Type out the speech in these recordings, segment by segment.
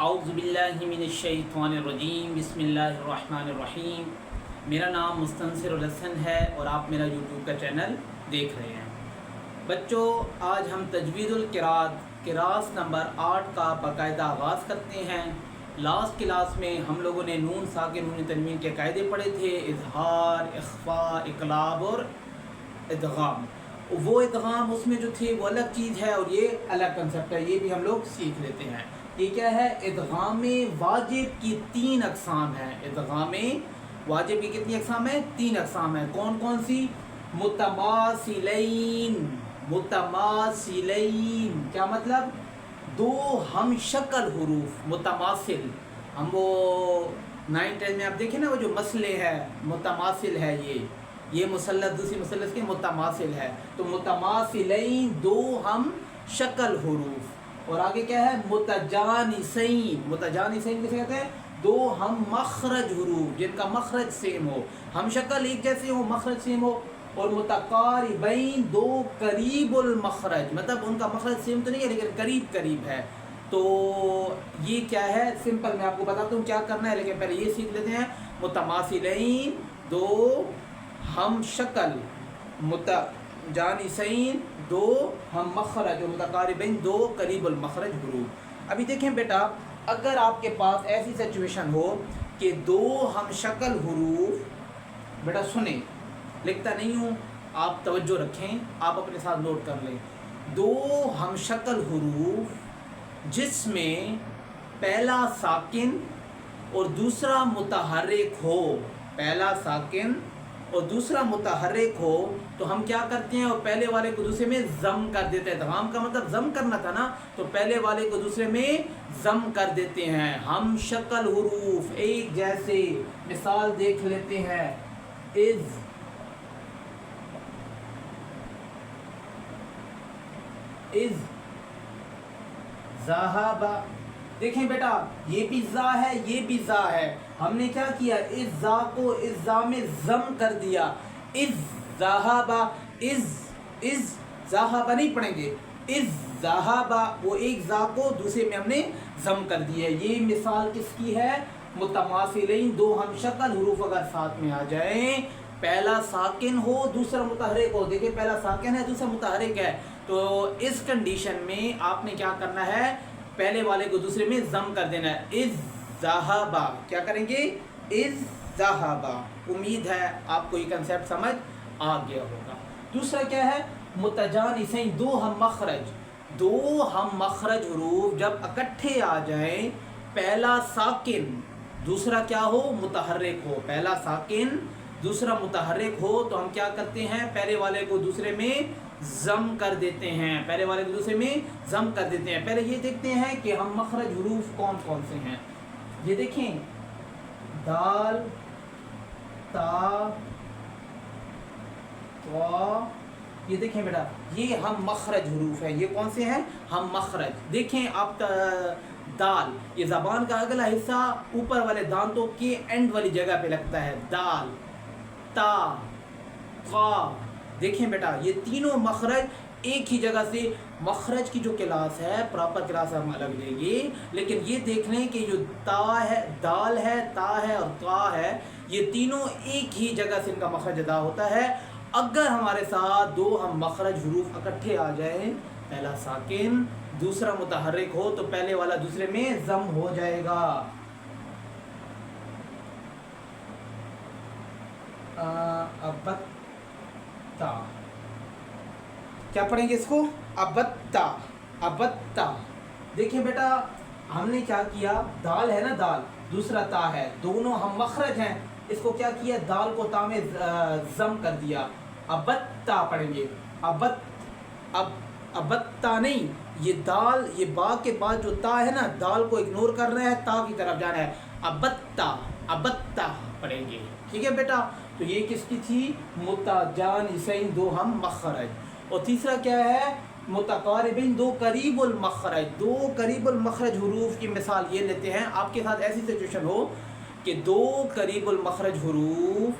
اعوذ باللہ من الشیطان الرجیم بسم اللہ الرحمن الرحیم۔ میرا نام مستنصر الحسن ہے اور آپ میرا یوٹیوب کا چینل دیکھ رہے ہیں۔ بچوں، آج ہم تجوید القراءت کلاس نمبر 8 کا باقاعدہ آغاز کرتے ہیں۔ لاسٹ کلاس میں ہم لوگوں نے نون ساکن نون تنوین کے قاعدے پڑھے تھے، اظہار، اخفاء، اقلاب اور ادغام۔ وہ ادغام اس میں جو تھے وہ الگ چیز ہے اور یہ الگ کنسیپٹ ہے، یہ بھی ہم لوگ سیکھ لیتے ہیں۔ یہ کیا ہے؟ ادغام واجب کی 3 اقسام ہیں۔ ادغام واجب کی کتنی اقسام ہیں؟ 3 اقسام ہیں۔ کون کون سی؟ متماثلین۔ متماثلین کیا مطلب؟ 2 ہم شکل حروف متماثل۔ ہم وہ 9-10 میں آپ دیکھیں نا، وہ جو مسئلے ہے متماثل ہے، یہ مثلث دوسری مثلث کے متماثل ہے، تو متماثلین 2 ہم شکل حروف۔ اور آگے کیا ہے؟ متجانسین۔ متجانسین کسے کہتے ہیں؟ 2 ہم مخرج حروف جن کا مخرج سیم ہو، ہم شکل ایک جیسے ہو، مخرج سیم ہو۔ اور متقاربین 2 قریب المخرج، مطلب ان کا مخرج سیم تو نہیں ہے لیکن قریب قریب ہے۔ تو یہ کیا ہے؟ سمپل میں آپ کو بتاتا ہوں کیا کرنا ہے، لیکن پہلے یہ سیکھ لیتے ہیں۔ متماثلین 2 ہم شکل، متجانسین 2 ہم مخرج، اور متقاربین 2 قریب المخرج حروف۔ ابھی دیکھیں بیٹا، اگر آپ کے پاس ایسی سچویشن ہو کہ 2 ہم شکل حروف، بیٹا سنیں، لکھتا نہیں ہوں، آپ توجہ رکھیں، آپ اپنے ساتھ نوٹ کر لیں۔ 2 ہم شکل حروف جس میں پہلا ساکن اور دوسرا متحرک ہو، پہلا ساکن اور دوسرا متحرک ہو، تو ہم کیا کرتے ہیں؟ اور پہلے والے کو دوسرے میں ضم کر دیتے ہیں۔ ادغام کا مطلب ضم کرنا تھا نا، تو پہلے والے کو دوسرے میں ضم کر دیتے ہیں۔ ہم شکل حروف ایک جیسے، مثال دیکھ لیتے ہیں۔ از ذہب، دیکھیں بیٹا، یہ بھی زا ہے، یہ بھی زا ہے۔ ہم نے کیا کیا؟ اس زا کو اس زا میں ضم کر دیا۔ از ذہب، از ذہب نہیں پڑھیں گے، از ذہب، وہ ایک زا کو دوسرے میں ہم نے ضم کر دیا۔ یہ مثال کس کی ہے؟ متماثلین 2 ہم شکل حروف اگر ساتھ میں آ جائیں، پہلا ساکن ہو دوسرا متحرک ہو، دیکھیں پہلا ساکن ہے دوسرا متحرک ہے، تو اس کنڈیشن میں آپ نے کیا کرنا ہے؟ پہلے والے کو دوسرے میں ضم کر دینا ہے۔ از ذہب، کیا کریں گے؟ از ذہب۔ امید ہے آپ کو یہ کنسیپٹ سمجھ آ گیا ہوگا۔ دوسرا کیا ہے؟ متجانسین 2 ہم مخرج، 2 ہم مخرج حروف جب اکٹھے آ جائیں، پہلا ساکن دوسرا کیا ہو؟ متحرک ہو، پہلا ساکن دوسرا متحرک ہو، تو ہم کیا کرتے ہیں؟ پہلے والے کو دوسرے میں ضم کر دیتے ہیں، پہلے والے کو دوسرے میں ضم کر دیتے ہیں۔ پہلے یہ دیکھتے ہیں کہ ہم مخرج حروف کون کون سے ہیں۔ یہ دیکھیں، دال، تا، طا، یہ دیکھیں بیٹا، یہ ہم مخرج حروف ہیں۔ یہ کون سے ہیں؟ ہم مخرج۔ دیکھیں آپ دال، یہ زبان کا اگلا حصہ اوپر والے دانتوں کے اینڈ والی جگہ پہ لگتا ہے۔ دال، تا، قا، دیکھیں بیٹا، یہ تینوں مخرج ایک ہی جگہ سے۔ مخرج کی جو کلاس ہے، پراپر کلاس ہم الگ لیں گے، لیکن یہ دیکھ لیں کہ جو تا ہے، دال ہے، تا ہے اور قا ہے، یہ تینوں ایک ہی جگہ سے ان کا مخرج ادا ہوتا ہے۔ اگر ہمارے ساتھ 2 ہم مخرج حروف اکٹھے آ جائیں، پہلا ساکن دوسرا متحرک ہو، تو پہلے والا دوسرے میں ضم ہو جائے گا۔ ابتا، کیا پڑھیں گے اس کو؟ ابتا، ابتا۔ دیکھیں بیٹا، ہم نے کیا کیا؟ دال ہے نا، دال، دوسرا تا ہے، دونوں ہم مخرج ہیں، اس کو کیا کیا؟ دال کو تا میں ضم کر دیا۔ ابتا پڑھیں گے، ابتا نہیں، یہ دال، یہ با کے بعد جو تا ہے نا، دال کو اگنور کر رہے ہیں، تا کی طرف جانا ہے۔ ابتا، ابتا پڑھیں گے، ٹھیک ہے بیٹا؟ تو یہ کس کی تھی؟ متجانسین 2 ہم مخرج۔ اور تیسرا کیا ہے؟ متقاربین 2 قریب المخرج، 2 قریب المخرج حروف کی مثال یہ لیتے ہیں۔ آپ کے ساتھ ایسی سچویشن ہو کہ 2 قریب المخرج حروف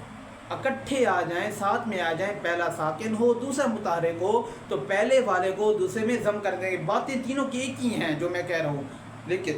اکٹھے آ جائیں، ساتھ میں آ جائیں، پہلا ساکن ہو دوسرا متحرک ہو، تو پہلے والے کو دوسرے میں ضم کر دیں گے۔ باتیں تینوں کی ایک ہی ہیں جو میں کہہ رہا ہوں، لیکن